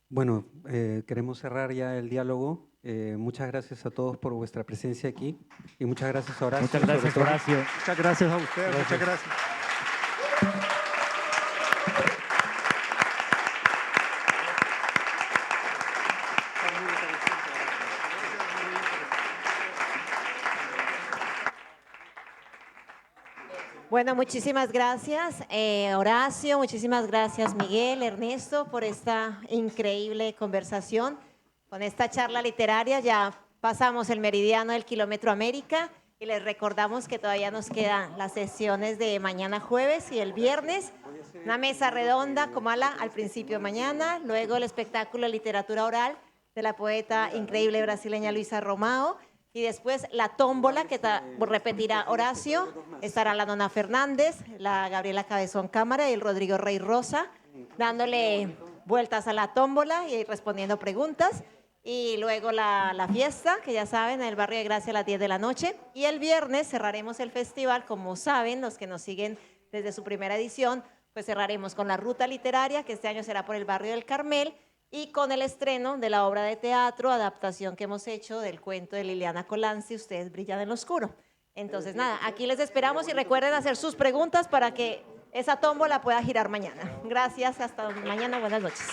Bueno, queremos cerrar ya el diálogo. Muchas gracias a todos por vuestra presencia aquí y muchas gracias a Horacio. muchas gracias, sobre todo. Horacio. Muchas gracias a ustedes, muchas gracias. Bueno, muchísimas gracias, Horacio, muchísimas gracias, Miguel, Ernesto, por esta increíble conversación. Con esta charla literaria ya pasamos el meridiano del Kilómetro América y les recordamos que todavía nos quedan las sesiones de mañana jueves y el viernes. Una mesa redonda como al principio de mañana, luego el espectáculo de literatura oral de la poeta increíble brasileña Luisa Romao. Y después la tómbola, que repetirá Horacio, estará la Nona Fernández, la Gabriela Cabezón Cámara y el Rodrigo Rey Rosa, dándole vueltas a la tómbola y respondiendo preguntas. Y luego la fiesta, que ya saben, en el barrio de Gracia a las 10 de la noche. Y el viernes cerraremos el festival, como saben, los que nos siguen desde su primera edición, pues cerraremos con la ruta literaria, que este año será por el barrio del Carmel, y con el estreno de la obra de teatro, adaptación que hemos hecho del cuento de Liliana Colanzi, Ustedes brillan en lo oscuro. Entonces, nada, aquí les esperamos y recuerden hacer sus preguntas para que esa tómbola pueda girar mañana. Gracias, hasta mañana, buenas noches.